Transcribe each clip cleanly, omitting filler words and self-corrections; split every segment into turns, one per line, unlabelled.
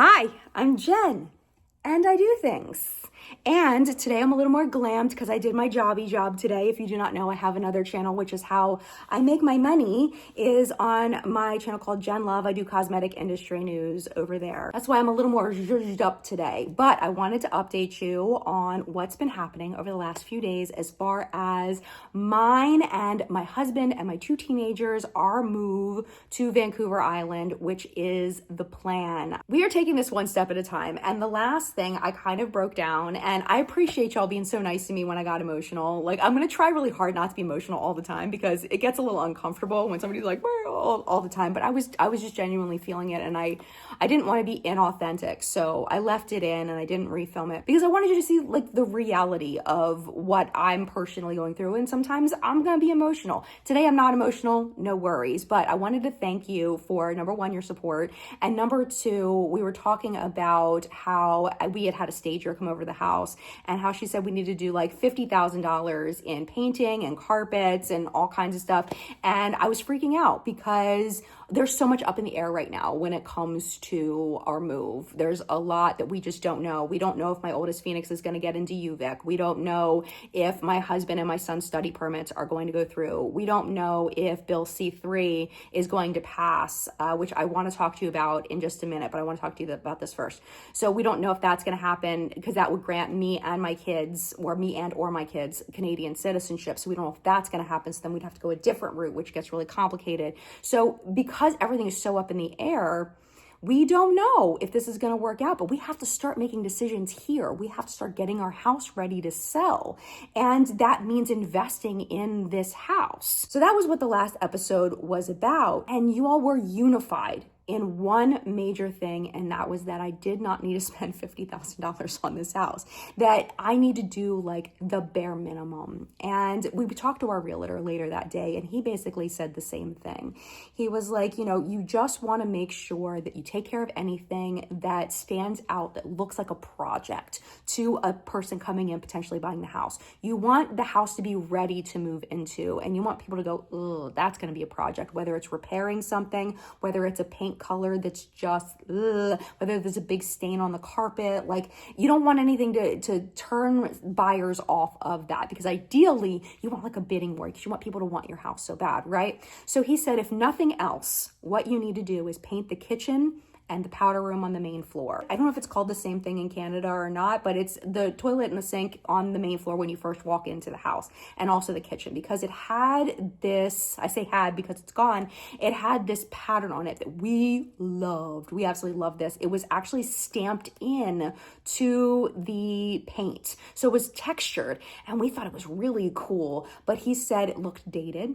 Hi, I'm Jen, and I do things. And today I'm a little more glammed because I did my jobby job today. If you do not know, I have another channel, which is how I make my money, is on my channel called Jen Love. I do cosmetic industry news over there. That's why I'm a little more zhuzhed up today. But I wanted to update you on what's been happening over the last few days as far as mine and my husband and my two teenagers, our move to Vancouver Island, which is the plan. We are taking this one step at a time. And the last thing I kind of broke down, and I appreciate y'all being so nice to me when I got emotional. Like, I'm going to try really hard not to be emotional all the time because it gets a little uncomfortable when somebody's like, all the time. But I was just genuinely feeling it, and I didn't want to be inauthentic. So I left it in and I didn't refilm it because I wanted you to see like the reality of what I'm personally going through. And sometimes I'm going to be emotional. Today I'm not emotional, no worries. But I wanted to thank you for, number one, your support. And number two, we were talking about how we had a stager come over the house and how she said we need to do like $50,000 in painting and carpets and all kinds of stuff. And I was freaking out because there's so much up in the air right now when it comes to our move. There's a lot that we just don't know. We don't know if my oldest Phoenix is going to get into UVic. We don't know if my husband and my son's study permits are going to go through. We don't know if Bill C3 is going to pass, which I want to talk to you about in just a minute, but I want to talk to you about this first. So we don't know if that's going to happen because that would grant me and my kids, or my kids, Canadian citizenship. So we don't know if that's going to happen. So then we'd have to go a different route, which gets really complicated. So because everything is so up in the air, we don't know if this is going to work out, but we have to start making decisions here. We have to start getting our house ready to sell. And that means investing in this house. So that was what the last episode was about. And you all were unified in one major thing, and that was that I did not need to spend $50,000 on this house, that I need to do like the bare minimum. And we talked to our realtor later that day, and he basically said the same thing. He was like, you just want to make sure that you take care of anything that stands out, that looks like a project to a person coming in, potentially buying the house. You want the house to be ready to move into, and you want people to go, oh, that's going to be a project, whether it's repairing something, whether it's a paint color that's just, whether there's a big stain on the carpet. Like, you don't want anything to turn buyers off of that, because ideally you want like a bidding war because you want people to want your house so bad, right? So he said, if nothing else, what you need to do is paint the kitchen and the powder room on the main floor. I don't know if it's called the same thing in Canada or not, but it's the toilet and the sink on the main floor when you first walk into the house, and also the kitchen, because it had this, I say had because it's gone, it had this pattern on it that we loved. We absolutely loved this. It was actually stamped in to the paint. So it was textured, and we thought it was really cool, but he said it looked dated,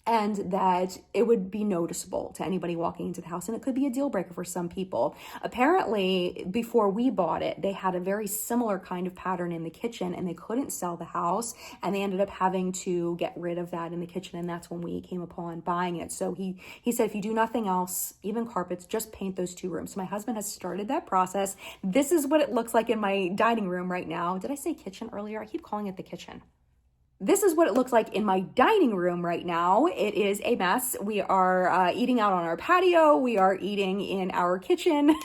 and that it would be noticeable to anybody walking into the house, and it could be a deal breaker for some people. Apparently, before we bought it, they had a very similar kind of pattern in the kitchen, and they couldn't sell the house, and they ended up having to get rid of that in the kitchen, and that's when we came upon buying it. So he said, if you do nothing else, even carpets, just paint those two rooms. So my husband has started that process. This is what it looks like in my dining room right now. Did I say kitchen earlier? I keep calling it the kitchen. This is what it looks like in my dining room right now. It is a mess. We are eating out on our patio. We are eating in our kitchen.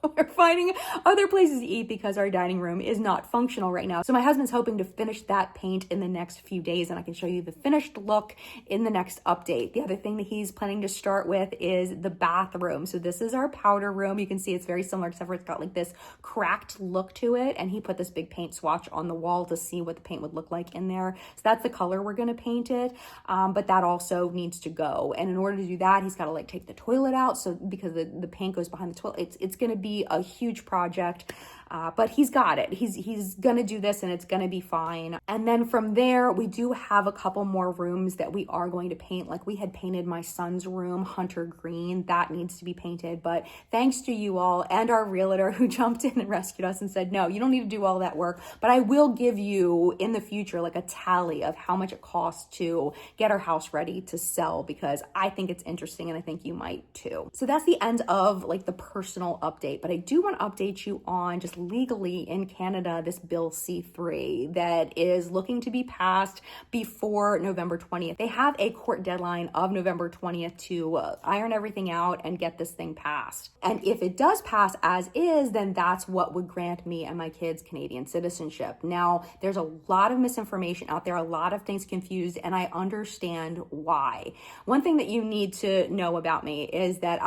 We're finding other places to eat because our dining room is not functional right now. So my husband's hoping to finish that paint in the next few days, and I can show you the finished look in the next update. The other thing that he's planning to start with is the bathroom. So this is our powder room. You can see it's very similar, except for it's got like this cracked look to it. And he put this big paint swatch on the wall to see what the paint would look like in there. So that's the color we're going to paint it. But that also needs to go. And in order to do that, he's got to like take the toilet out. So because the paint goes behind the toilet, it's going to be a huge project. But he's got it. He's gonna do this, and it's gonna be fine. And then from there, we do have a couple more rooms that we are going to paint. Like, we had painted my son's room hunter green. That needs to be painted. But thanks to you all and our realtor who jumped in and rescued us and said, no, you don't need to do all that work. But I will give you in the future like a tally of how much it costs to get our house ready to sell, because I think it's interesting and I think you might too. So that's the end of like the personal update. But I do want to update you on just legally in Canada this Bill C3 that is looking to be passed before November 20th. They have a court deadline of November 20th to iron everything out and get this thing passed. And if it does pass as is, then that's what would grant me and my kids Canadian citizenship. Now, there's a lot of misinformation out there, a lot of things confused, and I understand why. One thing that you need to know about me is that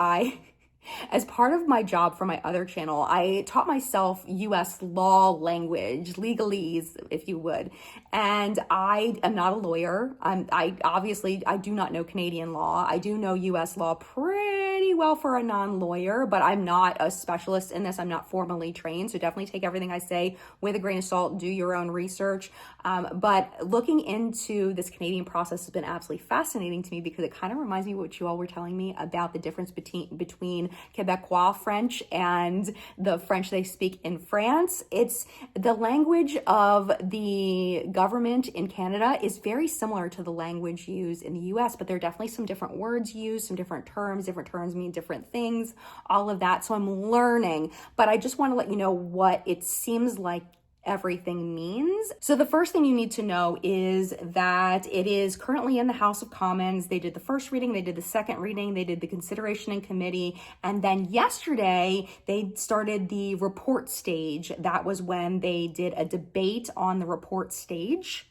as part of my job for my other channel, I taught myself US law language, legalese, if you would. And I am not a lawyer. I do not know Canadian law. I do know US law pretty well for a non-lawyer, but I'm not a specialist in this. I'm not formally trained. So definitely take everything I say with a grain of salt, do your own research. But looking into this Canadian process has been absolutely fascinating to me because it kind of reminds me of what you all were telling me about the difference between Quebecois French and the French they speak in France. It's the language of the government in Canada is very similar to the language used in the US, but there are definitely some different words used, some different terms mean different things, all of that. So I'm learning, but I just want to let you know what it seems like everything means. So the first thing you need to know is that it is currently in the House of Commons. They did the first reading, they did the second reading, they did the consideration in committee, and then yesterday they started the report stage. That was when they did a debate on the report stage.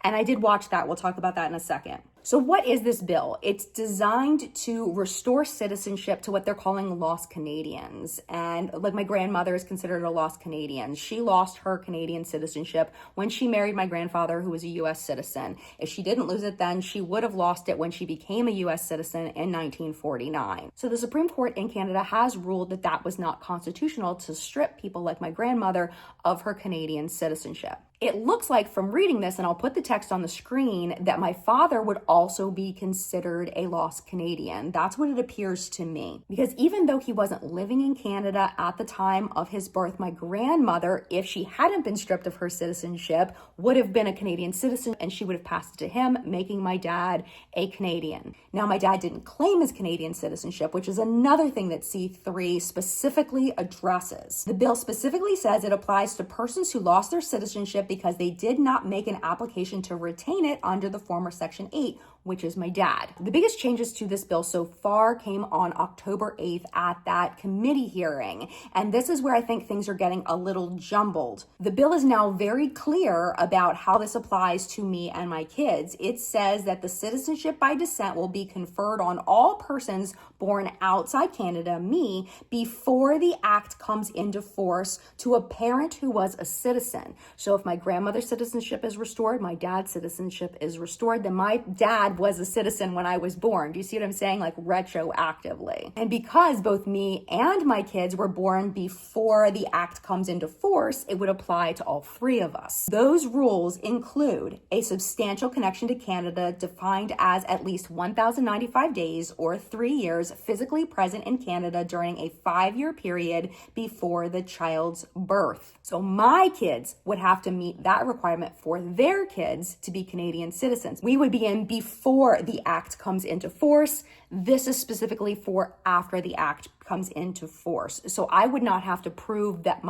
And I did watch that. We'll talk about that in a second. So what is this bill? It's designed to restore citizenship to what they're calling lost Canadians. And like my grandmother is considered a lost Canadian. She lost her Canadian citizenship when she married my grandfather, who was a US citizen. If she didn't lose it then, she would have lost it when she became a US citizen in 1949. So the Supreme Court in Canada has ruled that that was not constitutional to strip people like my grandmother of her Canadian citizenship. It looks like from reading this, and I'll put the text on the screen, that my father would also be considered a lost Canadian. That's what it appears to me. Because even though he wasn't living in Canada at the time of his birth, my grandmother, if she hadn't been stripped of her citizenship, would have been a Canadian citizen and she would have passed it to him, making my dad a Canadian. Now, my dad didn't claim his Canadian citizenship, which is another thing that C3 specifically addresses. The bill specifically says it applies to persons who lost their citizenship because they did not make an application to retain it under the former Section 8, which is my dad. The biggest changes to this bill so far came on October 8th at that committee hearing. And this is where I think things are getting a little jumbled. The bill is now very clear about how this applies to me and my kids. It says that the citizenship by descent will be conferred on all persons born outside Canada, me, before the act comes into force to a parent who was a citizen. So if my grandmother's citizenship is restored, my dad's citizenship is restored, then my dad was a citizen when I was born. Do you see what I'm saying? Like retroactively. And because both me and my kids were born before the act comes into force, it would apply to all three of us. Those rules include a substantial connection to Canada defined as at least 1,095 days or 3 years physically present in Canada during a 5-year period before the child's birth. So my kids would have to meet that requirement for their kids to be Canadian citizens. We would begin before the act comes into force. This is specifically for after the act comes into force. So I would not have to prove that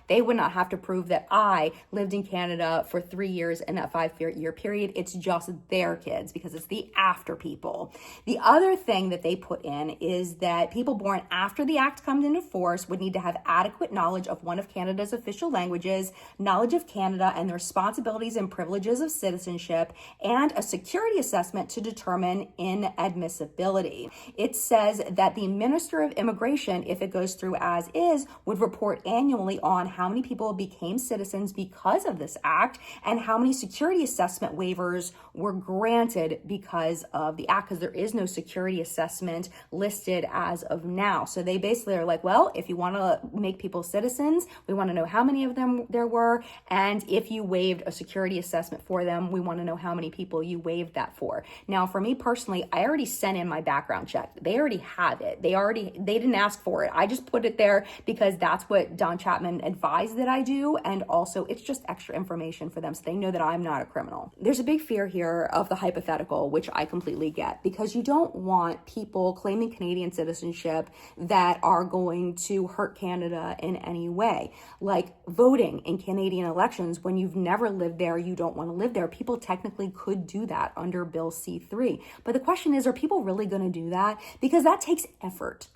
they would not have to prove that I lived in Canada for 3 years in that 5-year period. It's just their kids because it's the after people. The other thing that they put in is that people born after the act comes into force would need to have adequate knowledge of one of Canada's official languages, knowledge of Canada and the responsibilities and privileges of citizenship, and a security assessment to determine inadmissibility. It says that the Minister of Immigration, if it goes through as is, would report annually on how many people became citizens because of this act and how many security assessment waivers were granted because of the act, because there is no security assessment listed as of now. So they basically are like, well, if you want to make people citizens, we want to know how many of them there were, and if you waived a security assessment for them, we want to know how many people you waived that for. Now, for me personally, I already sent in and my background check. They already have it. They didn't ask for it. I just put it there because that's what Don Chapman advised that I do. And also it's just extra information for them so they know that I'm not a criminal. There's a big fear here of the hypothetical, which I completely get, because you don't want people claiming Canadian citizenship that are going to hurt Canada in any way. Like voting in Canadian elections when you've never lived there, you don't want to live there. People technically could do that under Bill C-3. But the question is, are people really going to do that? Because that takes effort.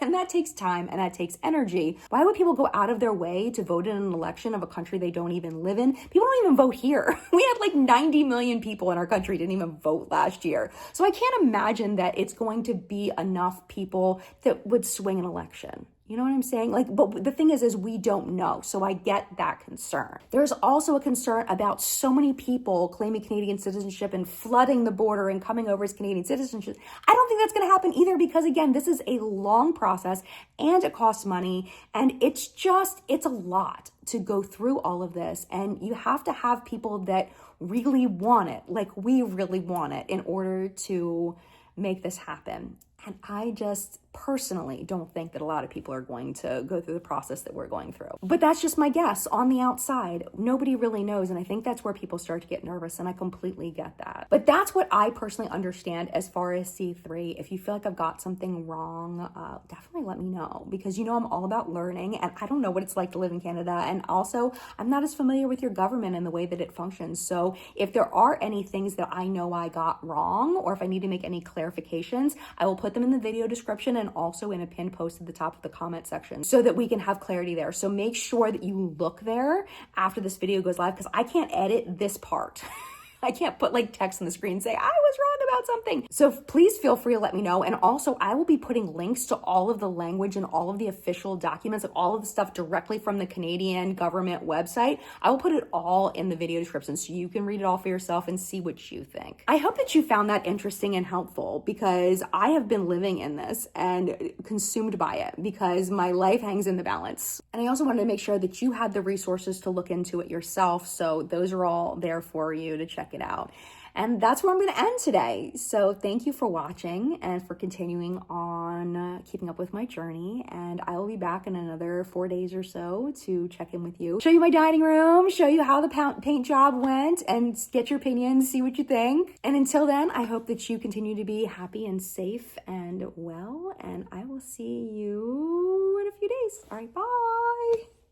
And that takes time and that takes energy. Why would people go out of their way to vote in an election of a country they don't even live in? People don't even vote here. We had like 90 million people in our country didn't even vote last year. So I can't imagine that it's going to be enough people that would swing an election. You know what I'm saying? Like, but the thing is we don't know. So I get that concern. There's also a concern about so many people claiming Canadian citizenship and flooding the border and coming over as Canadian citizenship. I don't think that's going to happen either because, again, this is a long process and it costs money. And it's a lot to go through all of this. And you have to have people that really want it, like we really want it, in order to make this happen. And I just personally don't think that a lot of people are going to go through the process that we're going through. But that's just my guess. On the outside, nobody really knows. And I think that's where people start to get nervous. And I completely get that. But that's what I personally understand as far as C3. If you feel like I've got something wrong, definitely let me know. Because you know I'm all about learning. And I don't know what it's like to live in Canada. And also, I'm not as familiar with your government and the way that it functions. So if there are any things that I know I got wrong, or if I need to make any clarifications, I will put them in the video description and also in a pinned post at the top of the comment section so that we can have clarity there. So make sure that you look there after this video goes live because I can't edit this part. I can't put like text on the screen and say, I was wrong about something. So please feel free to let me know. And also I will be putting links to all of the language and all of the official documents of all of the stuff directly from the Canadian government website. I will put it all in the video description so you can read it all for yourself and see what you think. I hope that you found that interesting and helpful because I have been living in this and consumed by it because my life hangs in the balance. And I also wanted to make sure that you had the resources to look into it yourself. So those are all there for you to check it out. And that's where I'm going to end today. So thank you for watching and for continuing on keeping up with my journey. And I will be back in another 4 days or so to check in with you, show you my dining room, show you how the paint job went, and get your opinions, see what you think. And until then, I hope that you continue to be happy and safe and well. And I will see you in a few days. All right, bye.